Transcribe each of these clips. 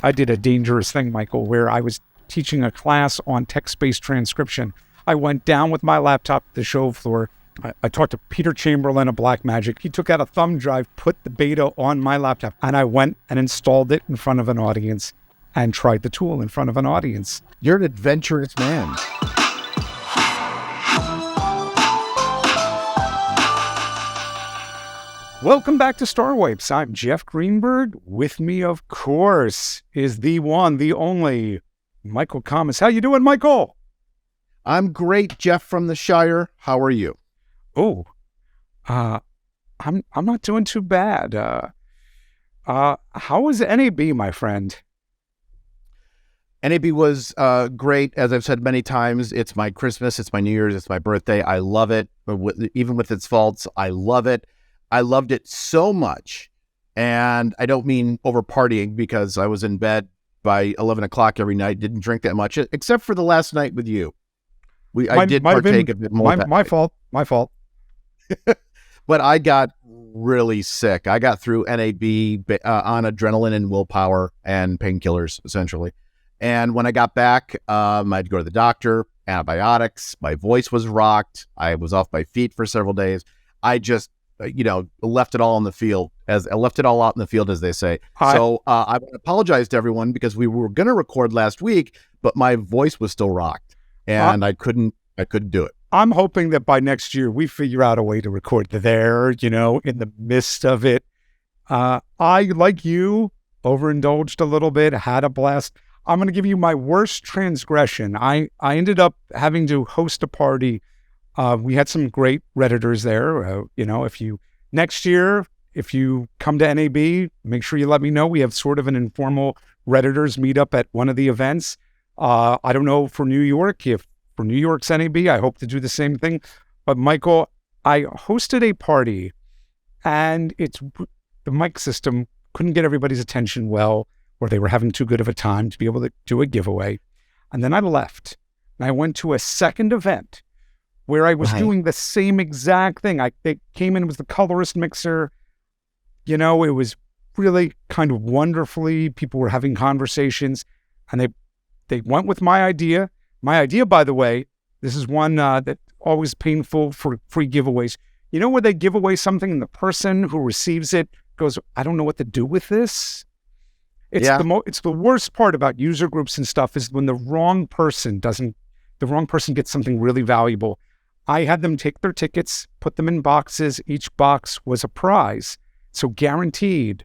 I did a dangerous thing, Michael, where I was teaching a class on text-based transcription. I went down with my laptop to the show floor. I talked to Peter Chamberlain of Blackmagic. He took out a thumb drive, put the beta on my laptop, and I went and installed it in front of an audience and tried the tool in front of an audience. You're an adventurous man. Welcome back to Star Wipes. I'm Jeff Greenberg. With me, of course, is the one, the only, Michael Khamis. How you doing, Michael? I'm great, Jeff from the Shire. How are you? Oh, I'm not doing too bad. How was NAB, my friend? NAB was great. As I've said many times, it's my Christmas, it's my New Year's, it's my birthday. I love it. Even with its faults, I love it. I loved it so much. And I don't mean over partying, because I was in bed by 11 o'clock every night, didn't drink that much, except for the last night with you. I did partake a bit more. My fault. But I got really sick. I got through NAB on adrenaline and willpower and painkillers, essentially. And when I got back, I had to go to the doctor, antibiotics. My voice was rocked. I was off my feet for several days. I just, left it all on the field, as I left it all out in the field, as they say. So I want to apologize to everyone, because we were going to record last week, but my voice was still rocked and I couldn't do it. I'm hoping that by next year we figure out a way to record there, in the midst of it. I, like you, overindulged a little bit, had a blast. I'm going to give you my worst transgression. I ended up having to host a party. We had some great Redditors there. Next year, if you come to NAB, make sure you let me know. We have sort of an informal Redditors meetup at one of the events. I don't know for New York, if for New York's NAB, I hope to do the same thing. But Michael, I hosted a party, and the mic system couldn't get everybody's attention well, or they were having too good of a time to be able to do a giveaway. And then I left, and I went to a second event where I was doing the same exact thing. They came in, it was the colorist mixer. It was really kind of wonderfully, people were having conversations, and they went with my idea. My idea, by the way, this is one that always painful for free giveaways. Where they give away something and the person who receives it goes, I don't know what to do with this. It's the worst part about user groups and stuff, is when the wrong person gets something really valuable. I had them take their tickets, put them in boxes. Each box was a prize. So guaranteed,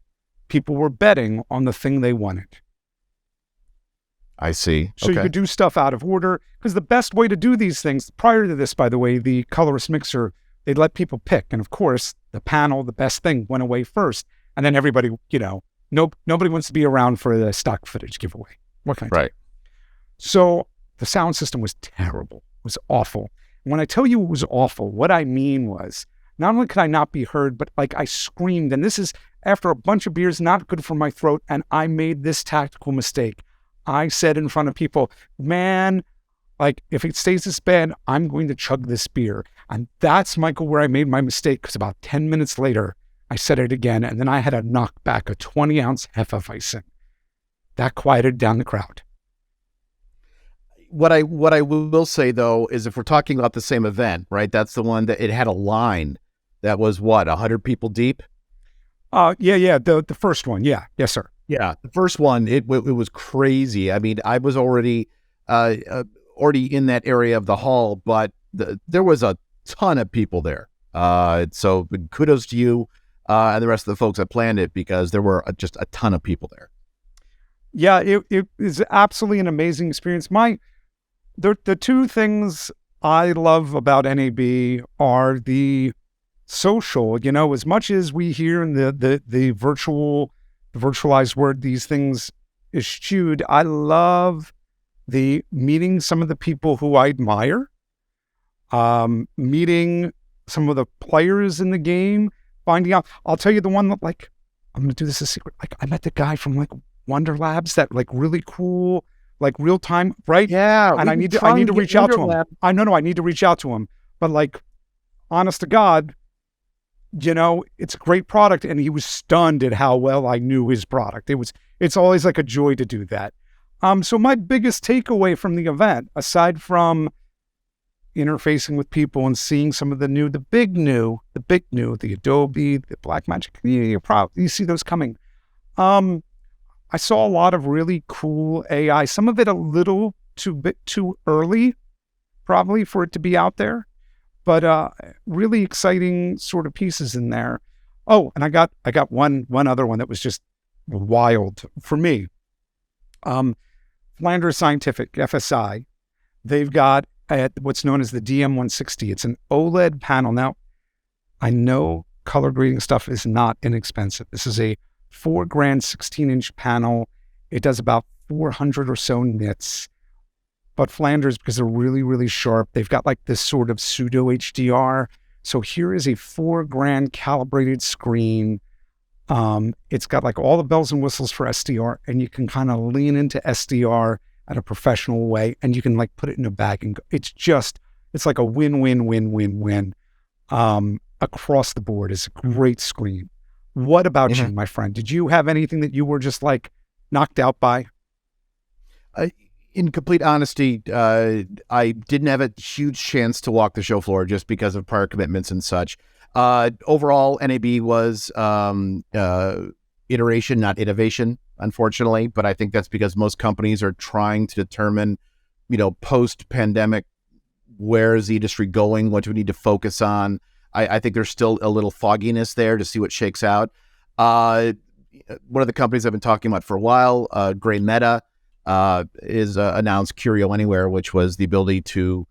people were betting on the thing they wanted. I see. So you could do stuff out of order, because the best way to do these things, prior to this, by the way, the colorist mixer, they'd let people pick. And of course, the panel, the best thing, went away first. And then everybody, nobody wants to be around for the stock footage giveaway. What can I do? Right. So the sound system was terrible. It was awful. When I tell you it was awful, what I mean was, not only could I not be heard, but I screamed. And this is after a bunch of beers, not good for my throat. And I made this tactical mistake. I said in front of people, man, if it stays this bad, I'm going to chug this beer. And that's, Michael, where I made my mistake, because about 10 minutes later, I said it again. And then I had to knock back a 20-ounce Hefeweizen. That quieted down the crowd. What I will say, though, is if we're talking about the same event, right? That's the one that it had a line that was 100 people deep? Yeah. The first one. Yeah. Yes, sir. Yeah. The first one, it was crazy. I mean, I was already in that area of the hall, but there was a ton of people there. So kudos to you and the rest of the folks that planned it, because there were just a ton of people there. Yeah, it is absolutely an amazing experience. The two things I love about NAB are the social, as much as we hear in the virtualized word, these things eschewed, I love the meeting some of the people who I admire, meeting some of the players in the game, finding out. I'll tell you the one that, I'm going to do this as a secret. I met the guy from Wonder Labs, that really cool, real time, right? Yeah. And I need to reach out to him. I need to reach out to him. But honest to God, it's a great product. And he was stunned at how well I knew his product. It it's always like a joy to do that. So my biggest takeaway from the event, aside from interfacing with people and seeing some of the big new, the Adobe, the Blackmagic, you see those coming. I saw a lot of really cool AI, some of it a little too early, probably for it to be out there, but really exciting sort of pieces in there. Oh, and I got one other one that was just wild for me. Flanders Scientific, FSI, they've got what's known as the DM160. It's an OLED panel. Now, I know color grading stuff is not inexpensive. This is a $4,000 16-inch panel. It does about 400 or so nits. But Flanders, because they're really, really sharp, they've got like this sort of pseudo HDR. So here is a $4,000 calibrated screen. It's got like all the bells and whistles for SDR, and you can kind of lean into SDR at a professional way, and you can like put it in a bag and go. It's like a win-win-win-win-win across the board. It's a great screen. What about you, my friend? Did you have anything that you were just like knocked out by? In complete honesty, I didn't have a huge chance to walk the show floor just because of prior commitments and such. Overall, NAB was iteration, not innovation, unfortunately. But I think that's because most companies are trying to determine, post-pandemic, where is the industry going? What do we need to focus on? I think there's still a little fogginess there to see what shakes out. One of the companies I've been talking about for a while, Gray Meta, is announced Curio Anywhere, which was the ability to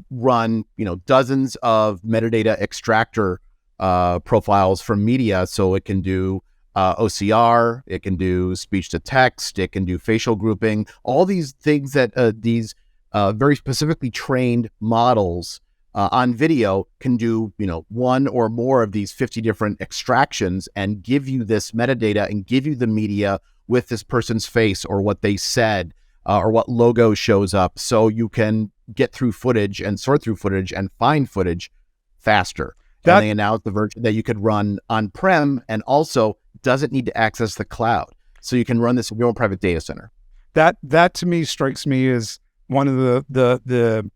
run, dozens of metadata extractor profiles from media. So it can do OCR, it can do speech to text, it can do facial grouping, all these things that these very specifically trained models on video can do, one or more of these 50 different extractions and give you this metadata and give you the media with this person's face or what they said or what logo shows up, so you can get through footage and sort through footage and find footage faster. And they announced the version that you could run on-prem and also doesn't need to access the cloud. So you can run this in your own private data center. That to me strikes me as one of the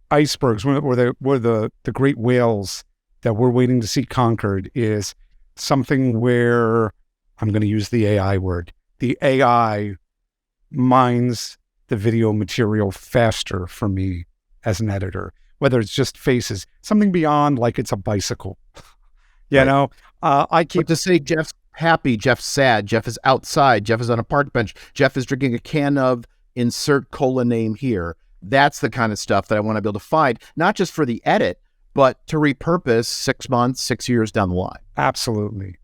icebergs, where the great whales that we're waiting to see conquered, is something where, I'm going to use the AI word, the AI mines the video material faster for me as an editor, whether it's just faces, something beyond like it's a bicycle. I keep to say Jeff's happy, Jeff's sad, Jeff is outside, Jeff is on a park bench, Jeff is drinking a can of insert cola name here. That's the kind of stuff that I want to be able to find, not just for the edit, but to repurpose 6 months, 6 years down the line. Absolutely.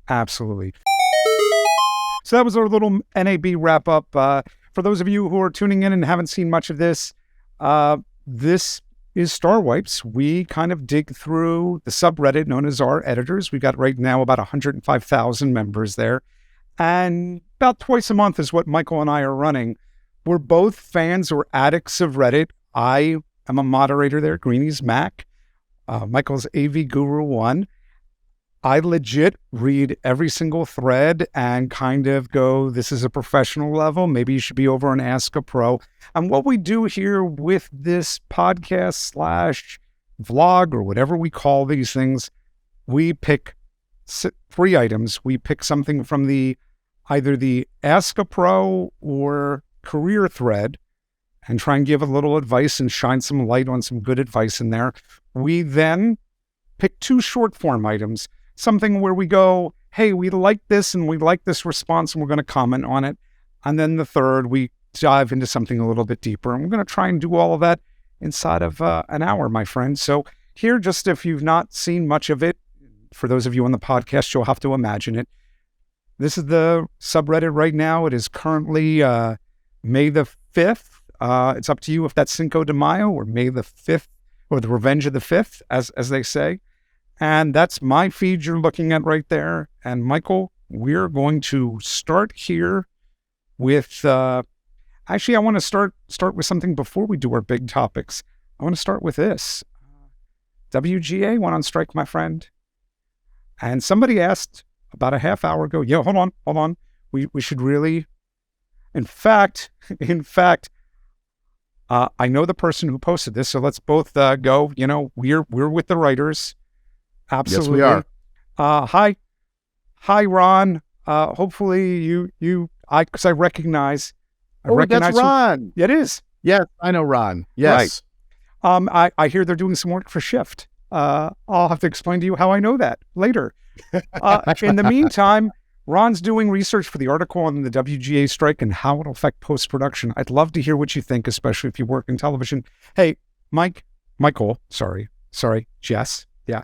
So that was our little NAB wrap up. For those of you who are tuning in and haven't seen much of this, this is Star Wipes. We kind of dig through the subreddit known as our editors. We've got right now about 105,000 members there. And about twice a month is what Michael and I are running. We're both fans or addicts of Reddit. I am a moderator there, Greeny's Mac. Michael's AV Guru 1. I legit read every single thread and kind of go, this is a professional level. Maybe you should be over on Ask a Pro. And what we do here with this podcast / vlog or whatever we call these things, we pick 3 items. We pick something from either the Ask a Pro or career thread and try and give a little advice and shine some light on some good advice in there. We then pick 2 short form items, something where we go, hey, we like this and we like this response and we're going to comment on it. And then the third, we dive into something a little bit deeper. And we're going to try and do all of that inside of an hour, my friend. So here, just if you've not seen much of it, for those of you on the podcast, you'll have to imagine it. This is the subreddit right now. It is currently May the 5th. It's up to you if that's Cinco de Mayo or May the 5th or the Revenge of the 5th, as they say. And that's my feed you're looking at right there. And Michael, we're going to start here with, actually, I want to start with something before we do our big topics. I want to start with this. WGA went on strike, my friend. And somebody asked about a half hour ago, hold on. we should really, in fact, I know the person who posted this, so let's both go. We're with the writers. Absolutely. Yes, we are. Hi, Ron. Hopefully because I recognize. That's Ron. It is. Yes, I know Ron. Yes. Right. I hear they're doing some work for Shift. I'll have to explain to you how I know that later. In the meantime, Ron's doing research for the article on the WGA strike and how it'll affect post-production. I'd love to hear what you think, especially if you work in television. Hey, Michael, sorry, Jess. Yeah.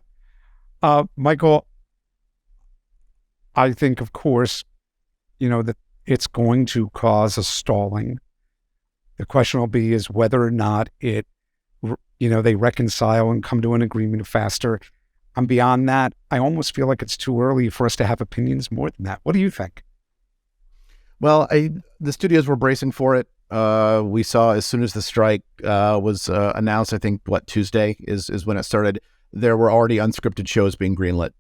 Michael, I think, of course, that it's going to cause a stalling. The question will be is whether or not they reconcile and come to an agreement faster. And beyond that, I almost feel like it's too early for us to have opinions more than that. What do you think? Well, the studios were bracing for it. We saw as soon as the strike was announced, I think, Tuesday is when it started, there were already unscripted shows being greenlit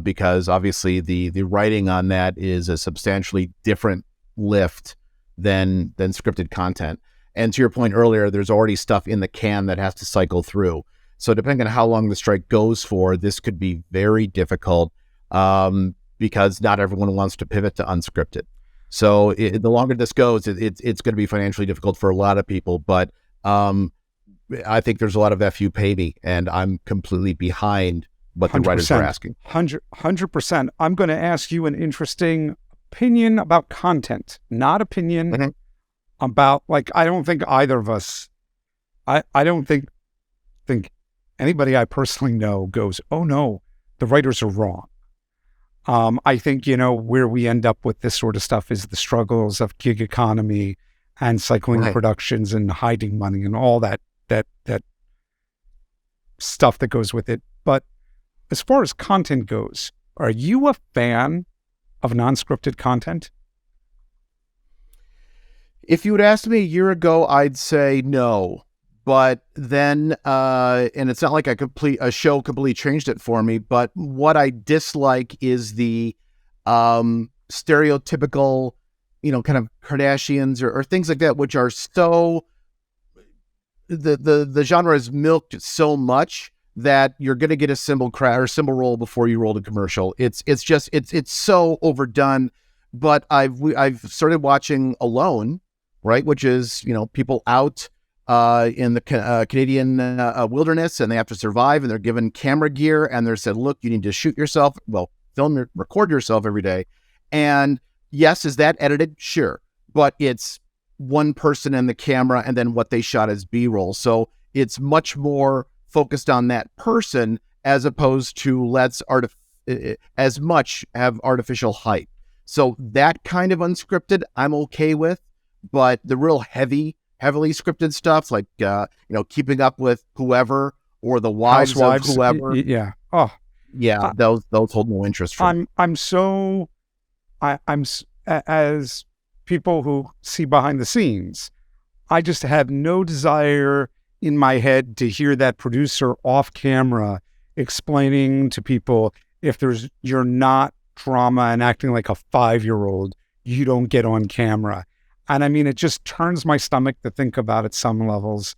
because obviously the writing on that is a substantially different lift than scripted content. And to your point earlier, there's already stuff in the can that has to cycle through. So depending on how long the strike goes for, this could be very difficult because not everyone wants to pivot to unscripted. So the longer this goes, it's going to be financially difficult for a lot of people. But I think there's a lot of FU pay me, and I'm completely behind what the writers are asking. 100%. I'm going to ask you an interesting opinion about content, not opinion about, I don't think either of us, I don't think anybody I personally know goes, oh no, the writers are wrong. I think, where we end up with this sort of stuff is the struggles of gig economy and cycling productions and hiding money and all that stuff that goes with it. But as far as content goes, are you a fan of non-scripted content? If you would ask me a year ago, I'd say no. But then, and it's not like a show completely changed it for me, but what I dislike is the stereotypical, kind of Kardashians or things like that, which are so, the genre is milked so much that you're going to get a cymbal roll before you roll the commercial. It's so overdone. But I've started watching Alone, right? Which is, people out in the Canadian wilderness, and they have to survive, and they're given camera gear, and they're said, look, you need to shoot yourself. Well, record yourself every day. And yes, is that edited? Sure. But it's one person and the camera, and then what they shot as B-roll. So it's much more focused on that person as opposed to as much have artificial hype. So that kind of unscripted, I'm okay with, but the real heavily scripted stuff, like Keeping Up with Whoever or The Wives of Whoever, those hold no interest for me. I'm as people who see behind the scenes, I just have no desire in my head to hear that producer off camera explaining to people, if you're not drama and acting like a 5-year-old, you don't get on camera. And I mean, it just turns my stomach to think about at some levels.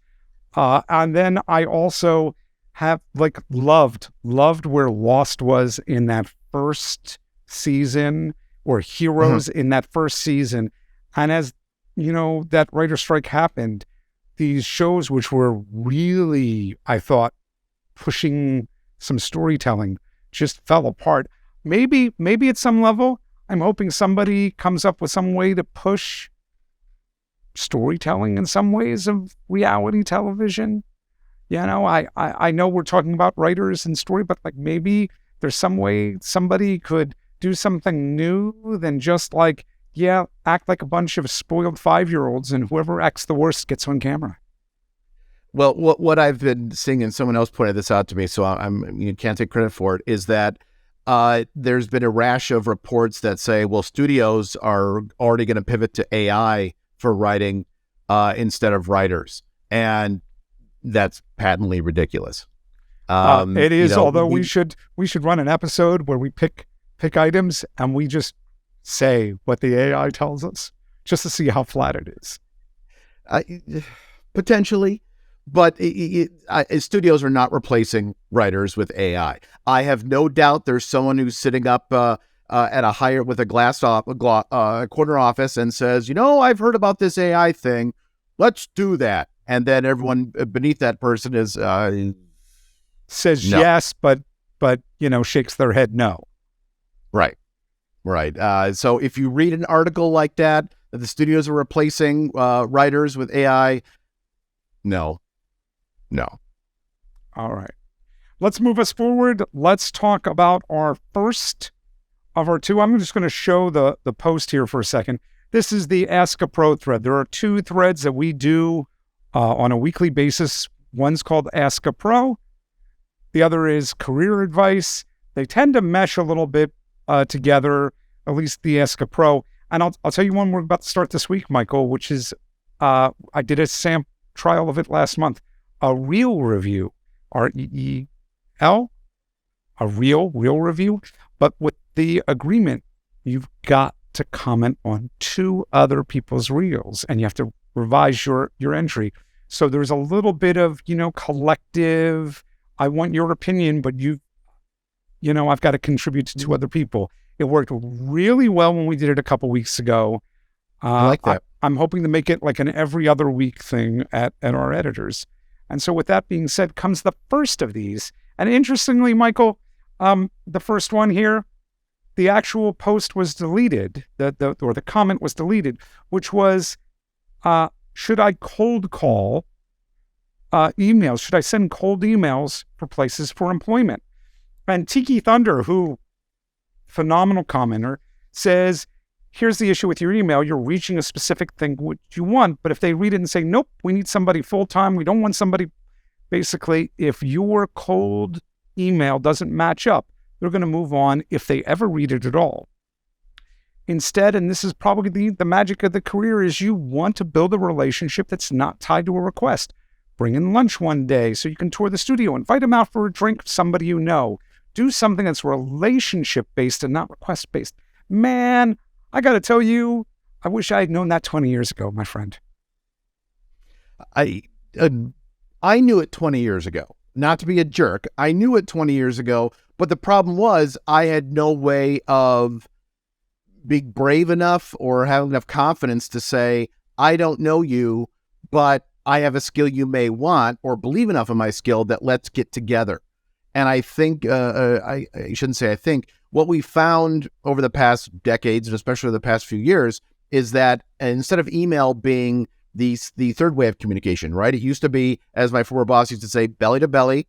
And then I also have loved where Lost was in that first season, or Heroes in that first season. And as that writer strike happened, these shows, which were really, I thought, pushing some storytelling, just fell apart. Maybe at some level, I'm hoping somebody comes up with some way to push storytelling in some ways of reality television. I know we're talking about writers and story, but maybe there's some way somebody could do something new than just act like a bunch of spoiled 5-year-olds, and whoever acts the worst gets on camera. Well, what I've been seeing, and someone else pointed this out to me, so you can't take credit for it, is that there's been a rash of reports that say, well, studios are already going to pivot to AI for writing instead of writers, and that's patently ridiculous. It is, although we should run an episode where we pick items and we just say what the AI tells us just to see how flat it is? Potentially, but studios are not replacing writers with AI. I have no doubt there's someone who's sitting up at a higher with a corner office and says, I've heard about this AI thing. Let's do that. And then everyone beneath that person is says no. yes, but shakes their head no. Right. So if you read an article like that the studios are replacing writers with AI, no. All right. Let's move us forward. Let's talk about our first of our two. I'm just going to show the post here for a second. This is the Ask a Pro thread. There are two threads that we do on a weekly basis. One's called Ask a Pro. The other is career advice. They tend to mesh a little bit together, at least the Ask a Pro. And I'll tell you one we're about to start this week, Michael, which is I did a sample trial of it last month. A real review, REEL, a real review. But with the agreement, you've got to comment on 2 other people's reels, and you have to revise your entry. So there's a little bit of, collective, I want your opinion, but I've got to contribute to 2 other people. It worked really well when we did it a couple weeks ago. I like that. I'm hoping to make it like an every other week thing at our editors. And so with that being said, comes the first of these. And interestingly, Michael, the first one here, the actual post was deleted, the comment was deleted, which was, should I cold call emails? Should I send cold emails for places for employment? And Tiki Thunder, who phenomenal commenter, says, here's the issue with your email. You're reaching a specific thing which you want, but if they read it and say, nope, we need somebody full-time, we don't want somebody, basically, if your cold email doesn't match up, they're going to move on if they ever read it at all. Instead, and this is probably the magic of the career, is you want to build a relationship that's not tied to a request. Bring in lunch one day so you can tour the studio, invite them out for a drink, somebody you know. Do something that's relationship-based and not request-based. Man, I got to tell you, I wish I had known that 20 years ago, my friend. I knew it 20 years ago. Not to be a jerk, I knew it 20 years ago, but the problem was I had no way of being brave enough or having enough confidence to say, I don't know you, but I have a skill you may want, or believe enough in my skill that let's get together. And I think, I shouldn't say I think, what we found over the past decades, and especially the past few years, is that instead of email being the third way of communication, right? It used to be, as my former boss used to say, belly to belly,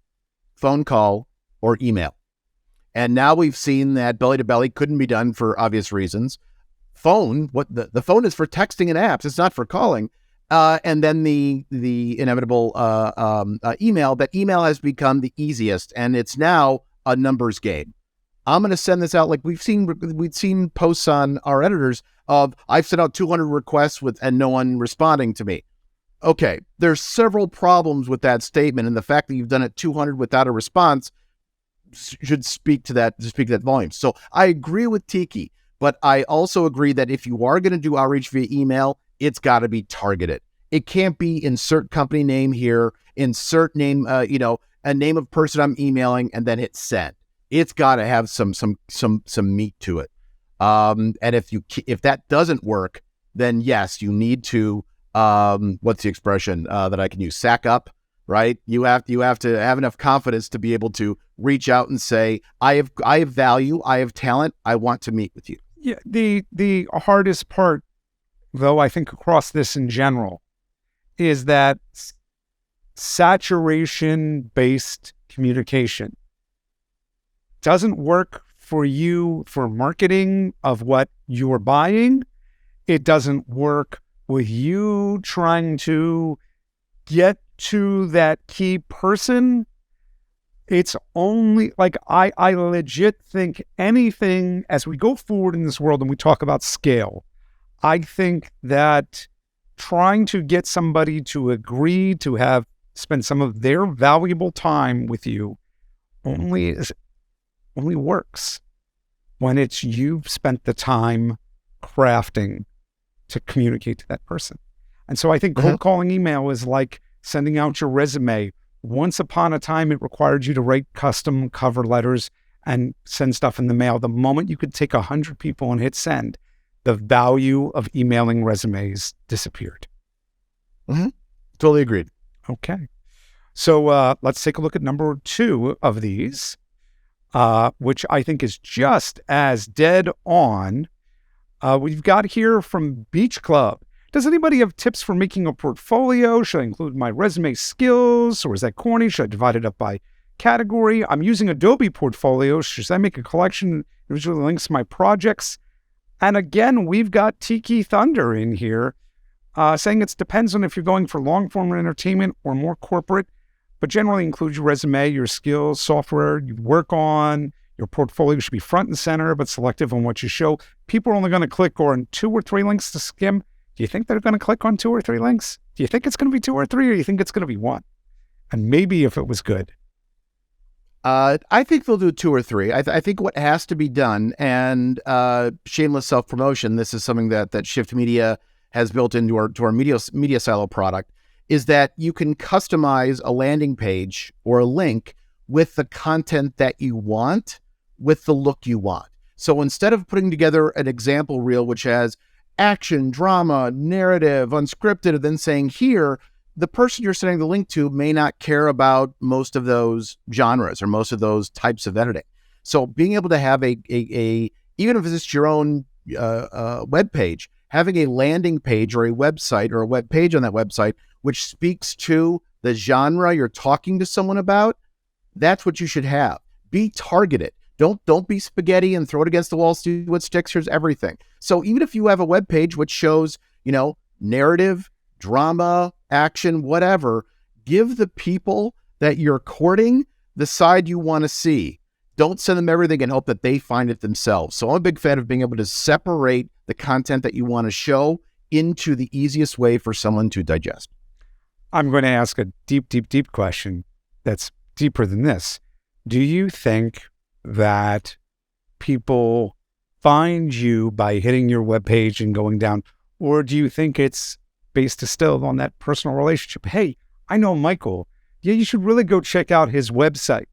phone call, or email. And now we've seen that belly to belly couldn't be done for obvious reasons. Phone, the phone is for texting and apps. It's not for calling. And then the inevitable email. That email has become the easiest, and it's now a numbers game. I'm going to send this out like we'd seen posts on our editors of I've sent out 200 requests and no one responding to me. Okay, there's several problems with that statement, and the fact that you've done it 200 without a response should speak to that volume. So I agree with Tiki, but I also agree that if you are going to do outreach via email, it's got to be targeted. It can't be insert company name here, insert name, a name of person I'm emailing, and then hit send. It's got to have some meat to it. And if that doesn't work, then yes, you need to what's the expression that I can use? Sack up, right? You have to have enough confidence to be able to reach out and say, I have value, I have talent, I want to meet with you. Yeah, the hardest part, though, I think across this in general, is that saturation-based communication doesn't work for you for marketing of what you're buying. It doesn't work with you trying to get to that key person. It's only like I legit think anything as we go forward in this world and we talk about scale, I think that trying to get somebody to agree to spend some of their valuable time with you only works when it's you've spent the time crafting to communicate to that person. And so I think cold calling email is like sending out your resume. Once upon a time, it required you to write custom cover letters and send stuff in the mail. The moment you could take 100 people and hit send, the value of emailing resumes disappeared. Totally agreed. Okay. So let's take a look at number 2 of these, which I think is just as dead on. We've got here from Beach Club. Does anybody have tips for making a portfolio? Should I include my resume skills, or is that corny? Should I divide it up by category? I'm using Adobe Portfolio. Should I make a collection that visually links my projects? And again, we've got Tiki Thunder in here saying it depends on if you're going for long-form entertainment or more corporate, but generally include your resume, your skills, software you work on. Your portfolio should be front and center, but selective on what you show. People are only going to click on 2 or 3 links to skim. Do you think they're going to click on 2 or 3 links? Do you think it's going to be 2 or 3, or do you think it's going to be 1? And maybe if it was good. I think they'll do 2 or 3. I think what has to be done, and shameless self-promotion, this is something that Shift Media has built into our media silo product, is that you can customize a landing page or a link with the content that you want, with the look you want. So instead of putting together an example reel which has action, drama, narrative, unscripted, and then saying here, the person you're sending the link to may not care about most of those genres or most of those types of editing. So being able to have a even if it's your own web page, having a landing page or a website or a web page on that website which speaks to the genre you're talking to someone about, that's what you should have. Be targeted. Don't be spaghetti and throw it against the wall, see what sticks. Here's everything. So even if you have a web page which shows, narrative, drama, action, whatever, give the people that you're courting the side you want to see. Don't send them everything and hope that they find it themselves. So I'm a big fan of being able to separate the content that you want to show into the easiest way for someone to digest. I'm going to ask a deep question that's deeper than this. Do you think that people find you by hitting your webpage and going down, or do you think it's based still on that personal relationship? Hey, I know Michael. Yeah, you should really go check out his website.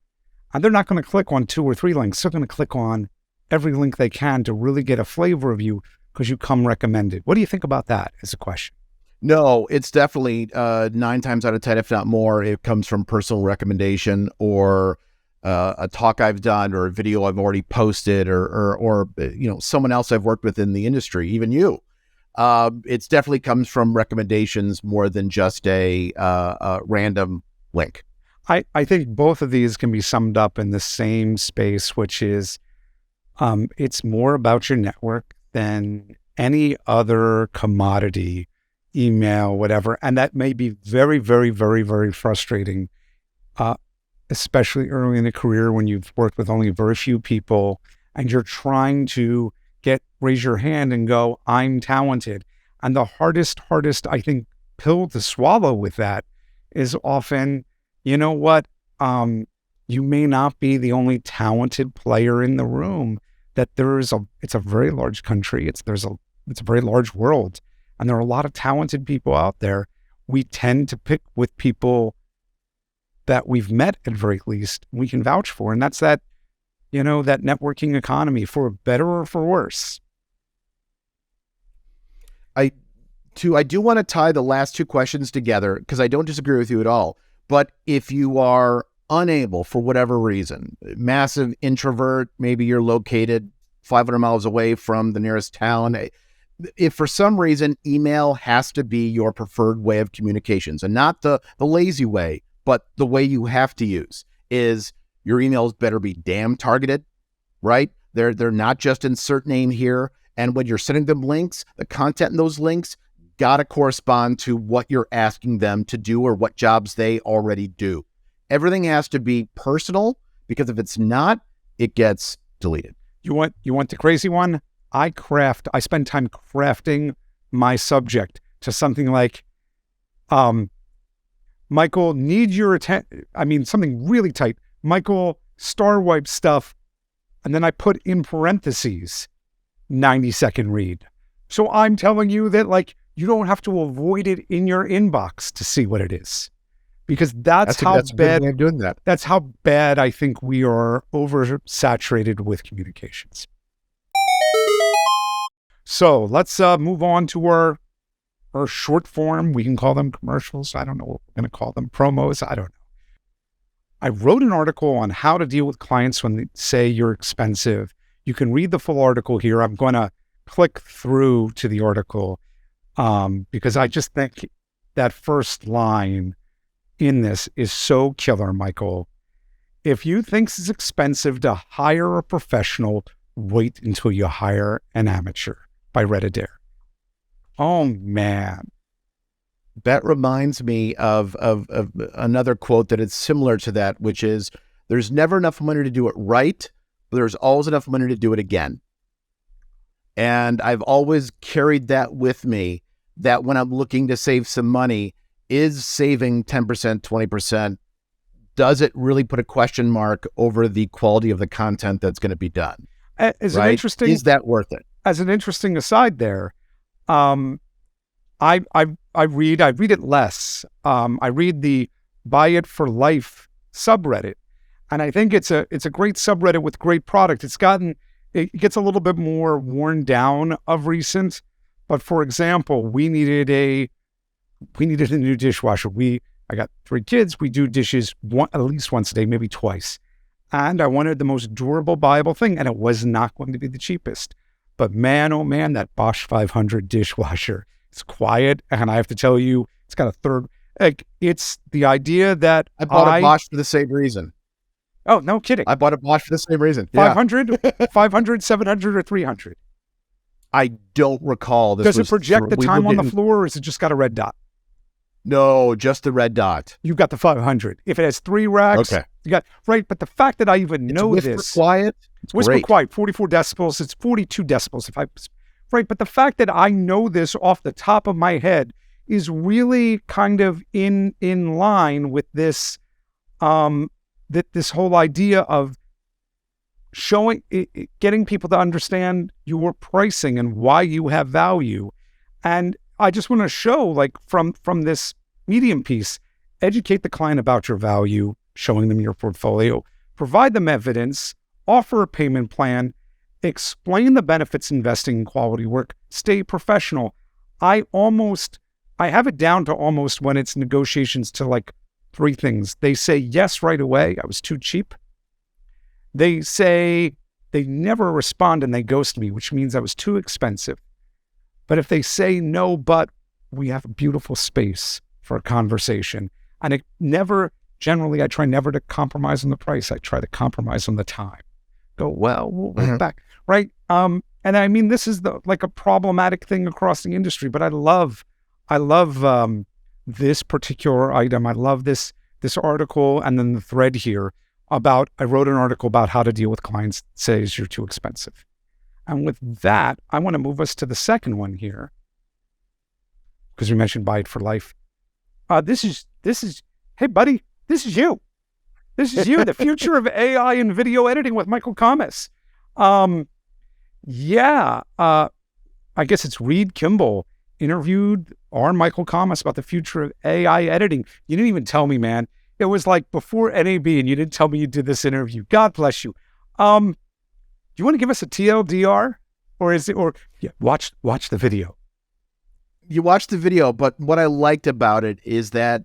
And they're not going to click on 2 or 3 links. They're going to click on every link they can to really get a flavor of you because you come recommended. What do you think about that as a question? No, it's definitely 9 times out of 10, if not more, it comes from personal recommendation or a talk I've done or a video I've already posted or someone else I've worked with in the industry, even you. It's definitely comes from recommendations more than just a random link. I think both of these can be summed up in the same space, which is it's more about your network than any other commodity, email, whatever. And that may be very, very, very, very frustrating, especially early in a career when you've worked with only very few people and you're trying to raise your hand and go, I'm talented. And the hardest, I think, pill to swallow with that is often, you know what? You may not be the only talented player in the room. That it's a very large country. It's a very large world, and there are a lot of talented people out there. We tend to pick with people that we've met at very least we can vouch for, and that's that networking economy, for better or for worse. I do want to tie the last 2 questions together because I don't disagree with you at all. But if you are unable, for whatever reason, massive introvert, maybe you're located 500 miles away from the nearest town, if for some reason email has to be your preferred way of communications, and not the lazy way, but the way you have to use, is your emails better be damn targeted, right? They're not just insert name here. And when you're sending them links, the content in those links got to correspond to what you're asking them to do or what jobs they already do. Everything has to be personal, because if it's not, it gets deleted. You want the crazy one? I spend time crafting my subject to something like, Michael, need your attention. I mean, something really tight. Michael, star wipe stuff. And then I put in parentheses, 90-second read. So I'm telling you that like, you don't have to avoid it in your inbox to see what it is, because that's how a good way of doing that. That's how bad I think we are oversaturated with communications. So let's move on to our short form. We can call them commercials. I don't know what we're going to call them. Promos. I don't know. I wrote an article on how to deal with clients when they say you're expensive. You can read the full article here. I'm going to click through to the article because I just think that first line in this is so killer, Michael. If you think it's expensive to hire a professional, wait until you hire an amateur, by Renegade. Oh, man. That reminds me of another quote that is similar to that, which is, there's never enough money to do it right, but there's always enough money to do it again. And I've always carried that with me, that when I'm looking to save some money, is saving 10%, 20%, does it really put a question mark over the quality of the content that's going to be done? Is that worth it? As an interesting aside there, I read it less. I read the Buy It for Life subreddit, and I think it's a great subreddit with great product. It gets a little bit more worn down of recent, but for example, we needed a new dishwasher. I got 3 kids. We do dishes at least once a day, maybe twice, and I wanted the most durable, viable thing, and it was not going to be the cheapest. But man, oh man, that Bosch 500 dishwasher. It's quiet, and I have to tell you, it's got a third. Like, it's the idea that I bought a Bosch for the same reason. Oh, no kidding. I bought a Bosch for the same reason. 500, 500, 700, or 300? I don't recall. Does it project the time on the floor, or is it just got a red dot? No, just the red dot. You've got the 500. If it has 3 racks, okay. You got, right, but the fact that I even know this. Whisper quiet. It's whisper quiet, 44 decibels. It's 42 decibels. Right, but the fact that I know this off the top of my head is really kind of in line with this, this whole idea of getting people to understand your pricing and why you have value. And I just want to show, like, from this Medium piece, educate the client about your value, showing them your portfolio, provide them evidence, offer a payment plan, explain the benefits investing in quality work, stay professional. I have it down to almost, when it's negotiations, to like 3 things. They say yes right away. I was too cheap. They say they never respond and they ghost me, which means I was too expensive. But if they say no, but we have a beautiful space for a conversation, and generally I try never to compromise on the price. I try to compromise on the time. We'll work back. Right. And I mean, this is like a problematic thing across the industry, but I love this particular item. I love this article, and then the thread here I wrote an article about how to deal with clients that says you're too expensive. And with that, I want to move us to the second one here, because we mentioned Buy It for Life. This is, hey buddy, this is you. This is you, the future of AI and video editing with Michael Kamas. I guess it's Reed Kimball interviewed our Michael Kamas about the future of AI editing. You didn't even tell me, man. It was like before NAB, and you didn't tell me you did this interview. God bless you. Do you want to give us a TLDR, watch the video? You watch the video, but what I liked about it is that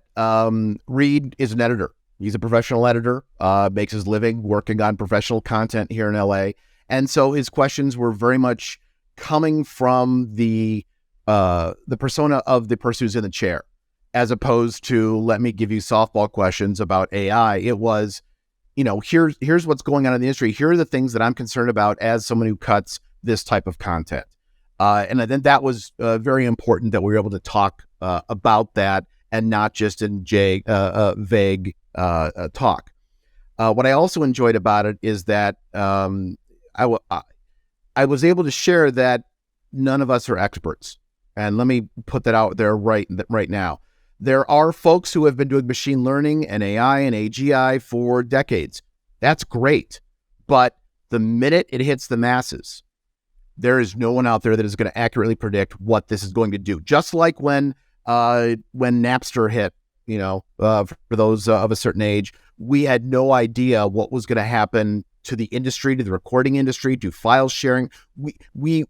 Reed is an editor. He's a professional editor, makes his living working on professional content here in LA. And so his questions were very much coming from the persona of the person who's in the chair, as opposed to, let me give you softball questions about AI. It was, here's what's going on in the industry. Here are the things that I'm concerned about as someone who cuts this type of content. And then that was very important that we were able to talk about that, and not just in vague talk. What I also enjoyed about it is that I was able to share that none of us are experts. And let me put that out there right now. There are folks who have been doing machine learning and AI and AGI for decades. That's great. But The minute it hits the masses, there is no one out there that is going to accurately predict what this is going to do. Just like when Napster hit, for those of a certain age, we had no idea what was going to happen to the industry, to the recording industry, to file sharing. We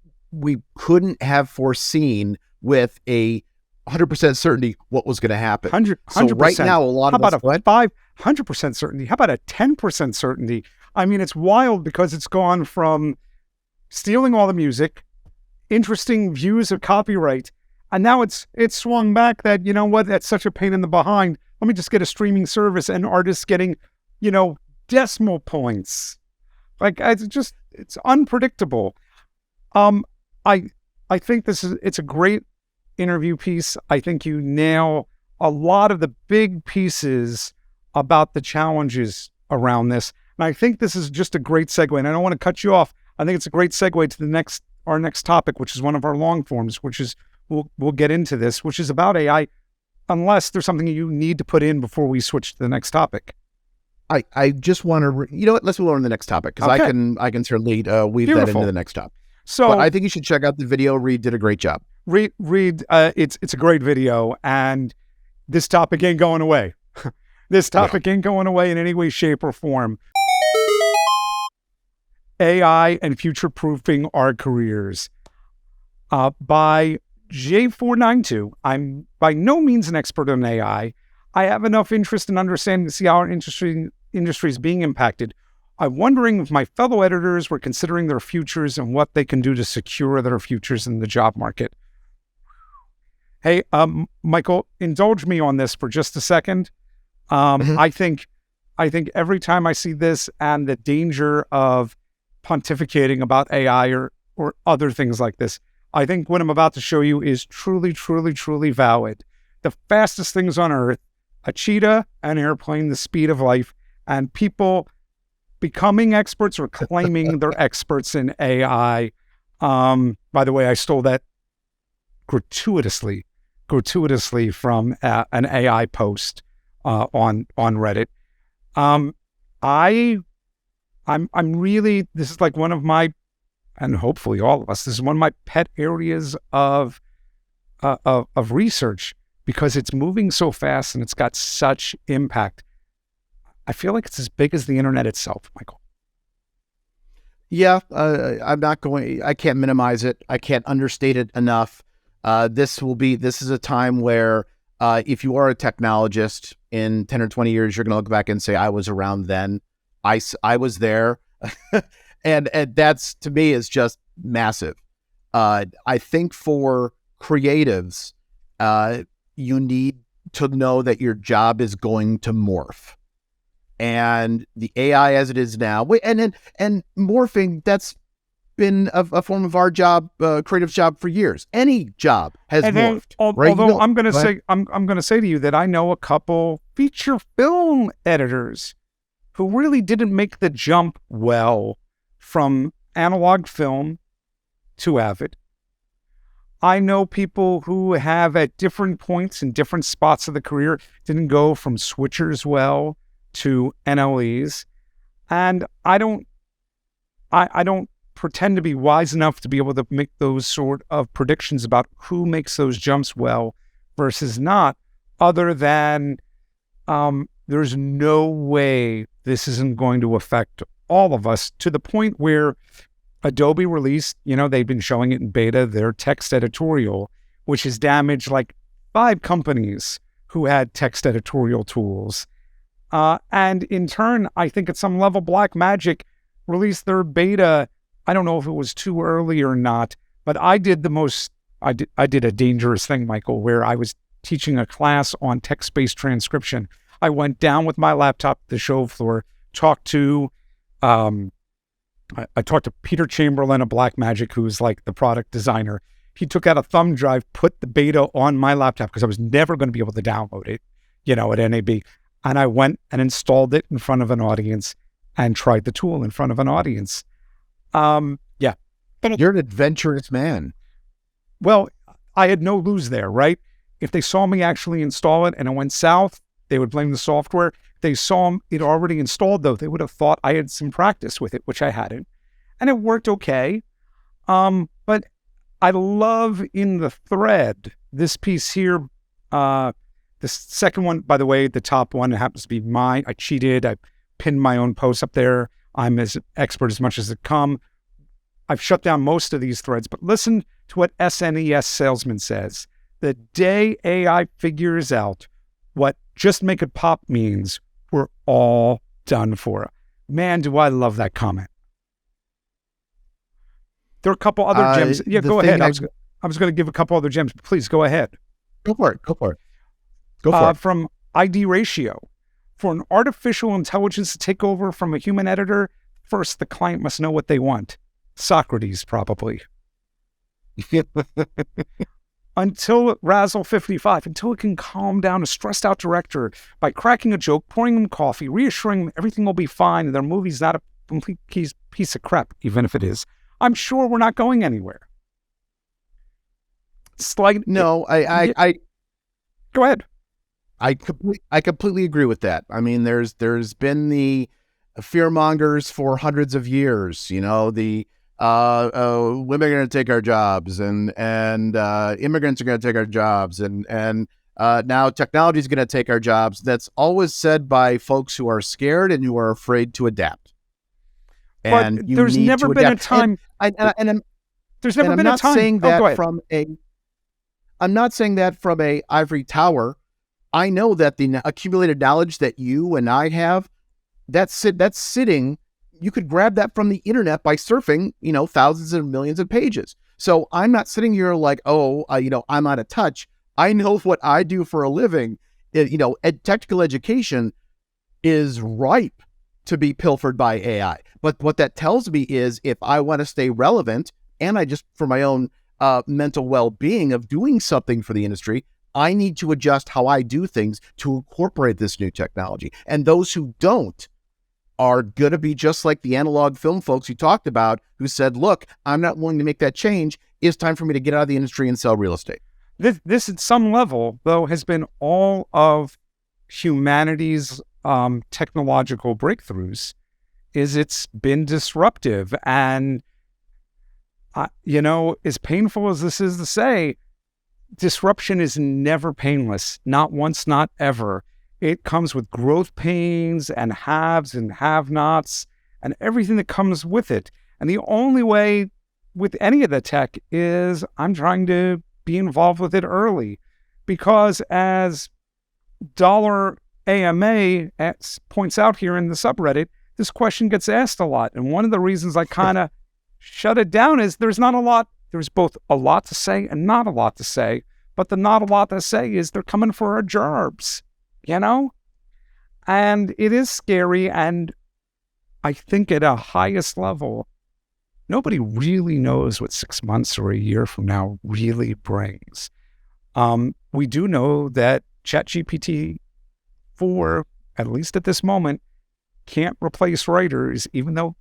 couldn't have foreseen with a 100% certainty what was going to happen. 100%. So right now, a lot How of us... about a 500% certainty? How about a 10% certainty? I mean, it's wild because it's gone from stealing all the music, interesting views of copyright, and now it's swung back that, you know what, that's such a pain in the behind. Let me just get a streaming service, and artists getting, decimal points. Like, it's unpredictable. I think it's a great interview piece. I think you nail a lot of the big pieces about the challenges around this. And I think this is just a great segue. And I don't want to cut you off. I think it's a great segue to our next topic, which is one of our long forms, which is, we'll get into this, which is about AI, unless there's something you need to put in before we switch to the next topic. I just want to, let's move on to the next topic, because I can certainly weave Beautiful. that into the next topic. So, but I think you should check out the video. Reed did a great job. Reed, it's a great video, and this topic ain't going away. This topic ain't going away in any way, shape, or form. AI and future-proofing our careers. By J492, I'm by no means an expert on AI. I have enough interest in understanding to see how our industry is being impacted. I'm wondering if my fellow editors were considering their futures and what they can do to secure their futures in the job market. Hey, Michael, indulge me on this for just a second. I think every time I see this and the danger of pontificating about AI or other things like this, I think what I'm about to show you is truly, truly, truly valid. The fastest things on Earth, a cheetah, an airplane, the speed of life, and people becoming experts or claiming they're experts in AI. By the way, I stole that gratuitously from an AI post on Reddit. I'm really, this is like one of my, and hopefully all of us, this is one of my pet areas of research, because it's moving so fast and it's got such impact. I feel like it's as big as the internet itself, Michael. Yeah, I can't minimize it. I can't understate it enough. This is a time where if you are a technologist in 10 or 20 years, you're going to look back and say, I was around then. I was there. and that's, to me, is just massive. I think for creatives, you need to know that your job is going to morph. And the AI as it is now, and morphing, that's been a form of our job, creative job, for years. Any job has morphed. Right? Although I'm going to say to you that I know a couple feature film editors who really didn't make the jump well from analog film to Avid. I know people who have, at different points in different spots of the career, didn't go from switchers well to NLEs. And I don't pretend to be wise enough to be able to make those sort of predictions about who makes those jumps well versus not, other than there's no way this isn't going to affect all of us, to the point where Adobe released, they've been showing it in beta, their text editorial, which has damaged like 5 companies who had text editorial tools. And in turn, I think at some level, Blackmagic released their beta. I don't know if it was too early or not, but I did a dangerous thing, Michael, where I was teaching a class on text-based transcription. I went down with my laptop to the show floor, talked to Peter Chamberlain of Blackmagic, who's like the product designer. He took out a thumb drive, put the beta on my laptop, because I was never going to be able to download it, at NAB. And I went and installed it in front of an audience and tried the tool in front of an audience. Yeah. You're an adventurous man. Well, I had no lose there, right? If they saw me actually install it and it went south, they would blame the software. If they saw it already installed, though, they would have thought I had some practice with it, which I hadn't. and it worked okay. But I love in the thread, this piece here, the second one, by the way, the top one happens to be mine. I cheated. I pinned my own post up there. I'm as expert as much as it come. I've shut down most of these threads, but listen to what SNES Salesman says. The day AI figures out what just make it pop means, we're all done for. Man, do I love that comment. There are a couple other gems. Yeah, go ahead. I was going to give a couple other gems. Please go ahead. Go for it. From ID Ratio. For an artificial intelligence to take over from a human editor, first the client must know what they want. Socrates, probably. Until Razzle 55, until it can calm down a stressed out director by cracking a joke, pouring them coffee, reassuring them everything will be fine and their movie's not a complete piece of crap, even if it is. I'm sure we're not going anywhere. No, Go ahead. I completely agree with that. I mean, there's been the fear mongers for hundreds of years. You know, the women are going to take our jobs, and immigrants are going to take our jobs, and now technology is going to take our jobs. That's always said by folks who are scared and who are afraid to adapt. And but there's never been a time. There's never been a time. I'm not saying that from a ivory tower. I know that the accumulated knowledge that you and I have, that's sitting. You could grab that from the internet by surfing, thousands and millions of pages. So I'm not sitting here like, I'm out of touch. I know what I do for a living. Technical education is ripe to be pilfered by AI. But what that tells me is if I want to stay relevant, and I just, for my own mental well-being of doing something for the industry, I need to adjust how I do things to incorporate this new technology. And those who don't are going to be just like the analog film folks you talked about who said, look, I'm not willing to make that change. It's time for me to get out of the industry and sell real estate. This at some level, though, has been all of humanity's technological breakthroughs, is it's been disruptive. And, as painful as this is to say, disruption is never painless. Not once, not ever. It comes with growth pains and haves and have-nots and everything that comes with it. And the only way with any of the tech is I'm trying to be involved with it early. Because as $AMA points out here in the subreddit, this question gets asked a lot. And one of the reasons I kind of shut it down is there's not a lot. There's both a lot to say and not a lot to say. But the not a lot to say is they're coming for our jobs, And it is scary. And I think at a highest level, nobody really knows what 6 months or a year from now really brings. We do know that ChatGPT 4, at least at this moment, can't replace writers, even though,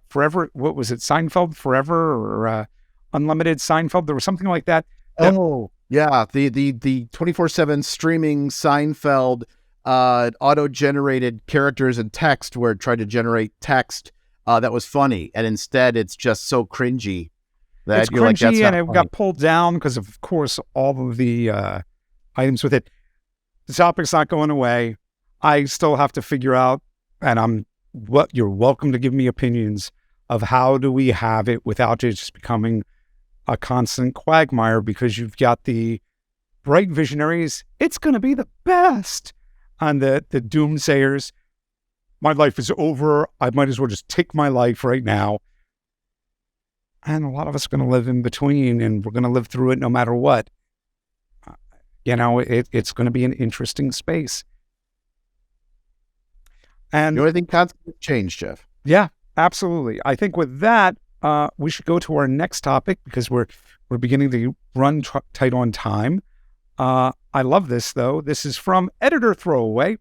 forever, what was it, Seinfeld Forever or Unlimited Seinfeld? There was something like that. Oh, yeah, the 24/7 streaming Seinfeld auto-generated characters and text where it tried to generate text that was funny, and instead it's just so cringy that it's cringy, and it got pulled down because of course, all of the items with it. The topic's not going away. I still have to figure out, and you're welcome to give me opinions of how do we have it without it just becoming a constant quagmire, because you've got the bright visionaries, it's going to be the best, and the doomsayers, my life is over, I might as well just take my life right now. And a lot of us are going to live in between, and we're going to live through it no matter what. It's going to be an interesting space. And the only thing constantly change, Jeff. Yeah, absolutely. I think with that, we should go to our next topic because we're beginning to run tight on time. I love this, though. This is from Editor Throwaway.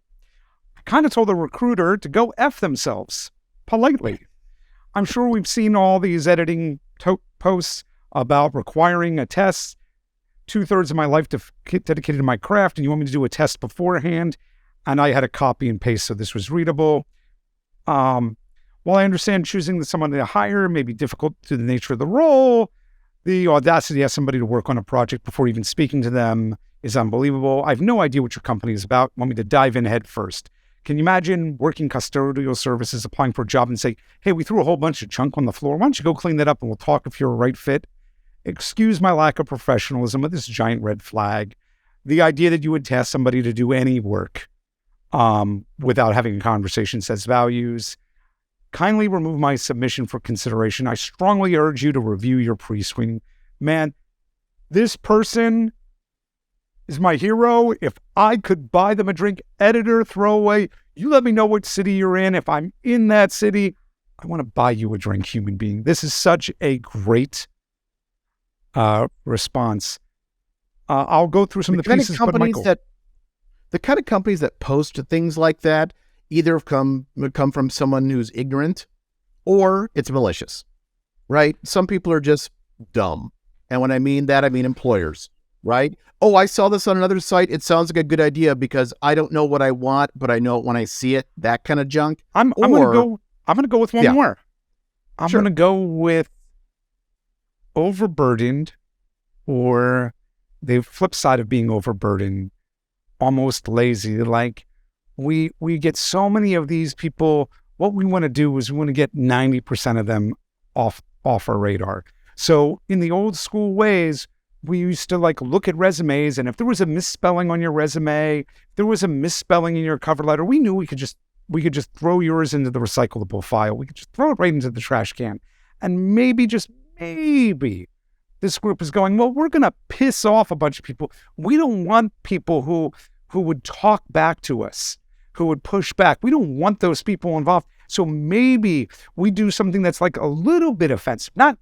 I kind of told the recruiter to go F themselves, politely. I'm sure we've seen all these editing posts about requiring a test. 2/3 of my life dedicated to my craft, and you want me to do a test beforehand. And I had a copy and paste, so this was readable. Well, While I understand choosing someone to hire may be difficult due to the nature of the role, the audacity to ask somebody to work on a project before even speaking to them is unbelievable. I have no idea what your company is about. Want me to dive in head first? Can you imagine working custodial services, applying for a job and say, hey, we threw a whole bunch of junk on the floor. Why don't you go clean that up and we'll talk if you're a right fit? Excuse my lack of professionalism, but this is a giant red flag. The idea that you would task somebody to do any work without having a conversation says values. Kindly remove my submission for consideration. I strongly urge you to review your pre-screening. Man, this person is my hero. If I could buy them a drink, editor, throwaway, you let me know what city you're in. If I'm in that city, I want to buy you a drink, human being. This is such a great response. I'll go through some of the pieces, but Michael. The kind of companies that post things like that either come from someone who's ignorant or it's malicious, right? Some people are just dumb. And when I mean that, I mean employers, right? Oh, I saw this on another site. It sounds like a good idea because I don't know what I want, but I know it when I see it, that kind of junk. I'm going to go with one more. I'm going to go with overburdened, or the flip side of being overburdened, almost lazy. Like we get so many of these people. What we want to do is we want to get 90% of them off our radar. So in the old school ways, we used to like look at resumes, and if there was a misspelling on your resume, if there was a misspelling in your cover letter, we knew we could just throw yours into the recyclable file. We could just throw it right into the trash can. And maybe, just maybe, this group is going, well, we're going to piss off a bunch of people. We don't want people who would talk back to us, who would push back. We don't want those people involved. So maybe we do something that's like a little bit offensive, not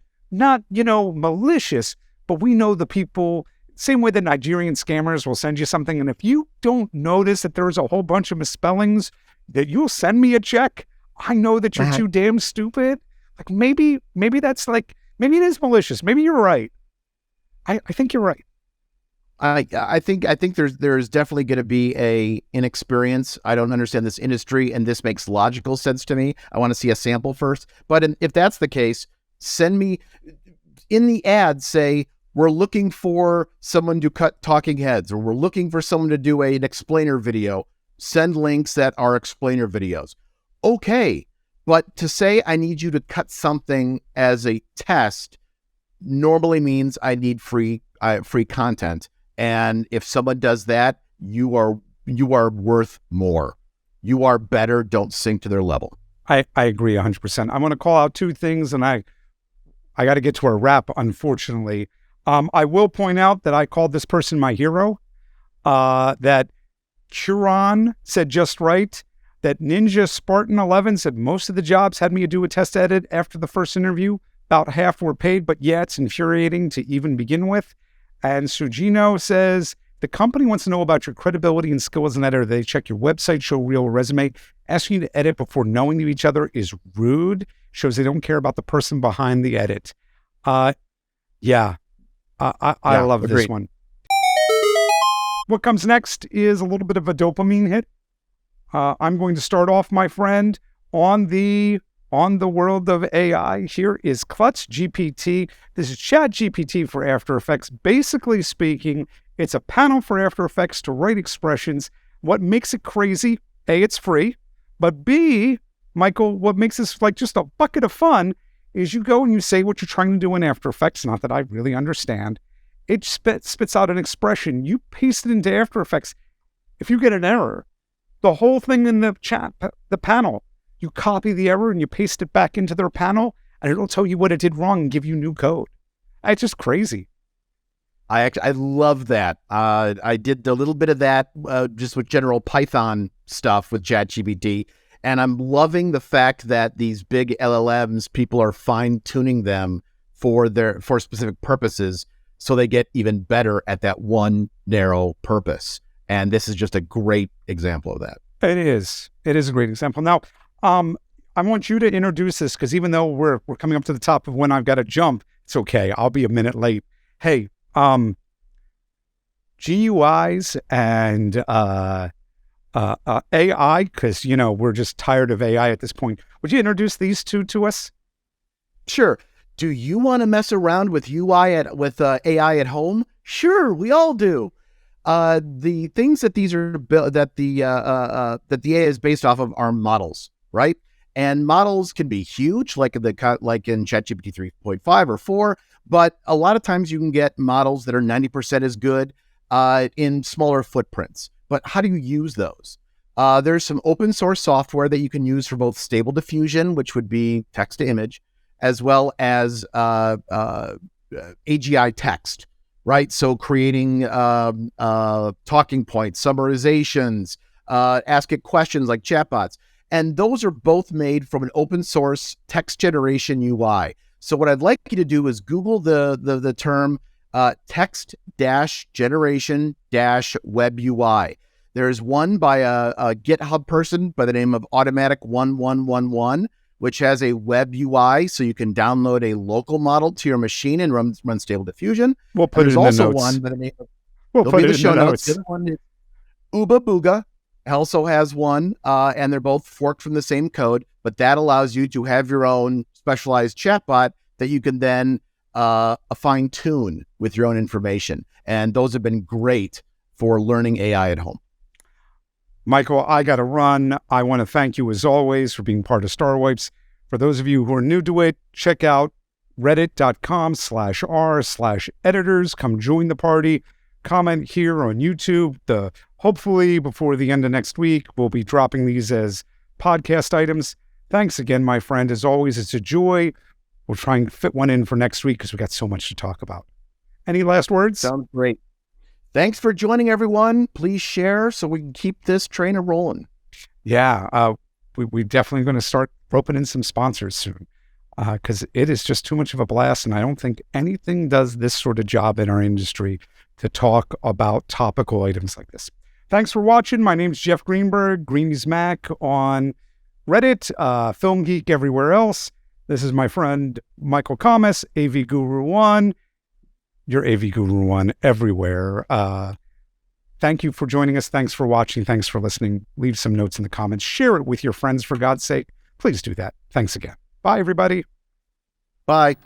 malicious, but we know the people, same way that Nigerian scammers will send you something. And if you don't notice that there's a whole bunch of misspellings, that you'll send me a check. I know that you're too damn stupid. Like maybe that's like, maybe it is malicious. Maybe you're right. I think you're right. I think there's definitely going to be a inexperience. I don't understand this industry, and this makes logical sense to me. I want to see a sample first. But if that's the case, send me in the ad, say, we're looking for someone to cut talking heads, or we're looking for someone to do an explainer video. Send links that are explainer videos. Okay. But to say I need you to cut something as a test normally means I need free content. And if someone does that, you are worth more. You are better. Don't sink to their level. I agree 100%. I'm going to call out two things, and I got to get to our wrap, unfortunately. I will point out that I called this person my hero, that Curon said just right, that Ninja Spartan 11 said most of the jobs had me do a test edit after the first interview. About half were paid, but yeah, it's infuriating to even begin with. And Sugino says, the company wants to know about your credibility and skill as an editor. They check your website, show real resume. Asking you to edit before knowing each other is rude. Shows they don't care about the person behind the edit. I love agreed. This one. What comes next is a little bit of a dopamine hit. I'm going to start off, my friend, on the world of AI. Here is KlutzGPT. This is ChatGPT for After Effects. Basically speaking, it's a panel for After Effects to write expressions. What makes it crazy? A, it's free. But B, Michael, what makes this like just a bucket of fun is you go and you say what you're trying to do in After Effects. Not that I really understand. It spits out an expression. You paste it into After Effects. If you get an error, the whole thing in the chat, the panel, you copy the error and you paste it back into their panel, and it'll tell you what it did wrong and give you new code. It's just crazy. I love that. I did a little bit of that just with general Python stuff with ChatGPT, and I'm loving the fact that these big LLMs, people are fine tuning them for specific purposes, so they get even better at that one narrow purpose. And this is just a great example of that. It is. It is a great example. Now, I want you to introduce this, because even though we're coming up to the top of when I've got to jump, it's okay. I'll be a minute late. Hey, GUIs and AI, because, we're just tired of AI at this point. Would you introduce these two to us? Sure. Do you want to mess around with with AI at home? Sure, we all do. The things that these are built, that the AI is based off of, are models, right? And models can be huge, like in ChatGPT 3.5 or 4, but a lot of times you can get models that are 90% as good in smaller footprints. But how do you use those? There's some open source software that you can use for both stable diffusion, which would be text to image, as well as AGI text, right? So creating talking points, summarizations, ask it questions like chatbots. And those are both made from an open source text generation UI. So what I'd like you to do is Google the term text-generation-web UI. There's one by a GitHub person by the name of Automatic1111, which has a web UI, so you can download a local model to your machine and run Stable Diffusion. We'll put it in the notes. There's also one by the name of, we'll put it in the show notes. The other one is Uba Booga also has one, and they're both forked from the same code, but that allows you to have your own specialized chatbot that you can then fine tune with your own information. And those have been great for learning AI at home. Michael, I got to run. I want to thank you as always for being part of Star Wipes. For those of you who are new to it, check out reddit.com/r/editors. Come join the party. Comment here on YouTube. Hopefully before the end of next week, we'll be dropping these as podcast items. Thanks again, my friend. As always, it's a joy. We'll try and fit one in for next week because we got so much to talk about. Any last words? Sounds great. Thanks for joining, everyone. Please share so we can keep this train a-rolling. Yeah, we're definitely going to start roping in some sponsors soon because it is just too much of a blast, and I don't think anything does this sort of job in our industry to talk about topical items like this. Thanks for watching. My name's Jeff Greenberg, Greenies Mac on Reddit, Film Geek everywhere else. This is my friend Michael Kamas, AV Guru 1. You're AV Guru 1 everywhere. Thank you for joining us. Thanks for watching. Thanks for listening. Leave some notes in the comments. Share it with your friends, for God's sake. Please do that. Thanks again. Bye, everybody. Bye.